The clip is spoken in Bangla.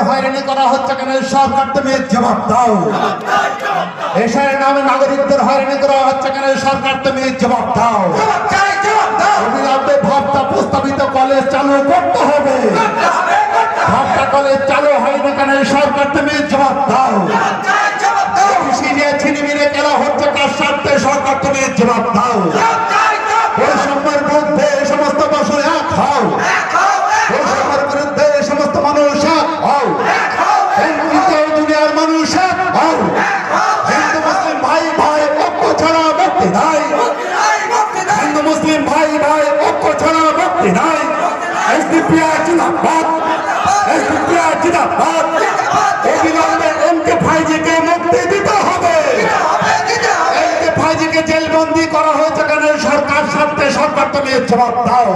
হয়রানি করা হচ্ছে কেন সরকার তুমি জবাব দাও। এসের নামে নাগরিকদের হয়রানি করা হচ্ছে কেন সরকার তুমি জবাব দাও। অবিলম্বে ভাবটা প্রস্তাবিত কলেজ চালু করতে হবে। ভাবটা কলেজ চালু হয়নি কেন সরকার তুমি জবাব দাও। ছিনিমিনে খেলা হচ্ছে কার স্বার্থে সরকার তুমি জবাব দাও। বৈষম্যের বিরুদ্ধে এই সমস্ত বছর এক হও। বৈষম্যের বিরুদ্ধে এই সমস্ত মানুষ এক হও। দুনিয়ার মানুষ এক হও। হিন্দু মুসলিম ভাই ভাই ঐক্য ছাড়া মুক্তি নাই। হিন্দু মুসলিম ভাই ভাই ঐক্য ছাড়া মুক্তি নাই। এসডিপিআই জিন্দাবাদ। এসডিপিআই জিন্দাবাদ। অবিলম্বে এমকে ভাইজিকে মুক্তি দিতে হবে। এমকে ভাইজিকে জেলবন্দি করা হয়েছে কেন সরকার স্বার্থে সরকার তুমি জবাব দাও।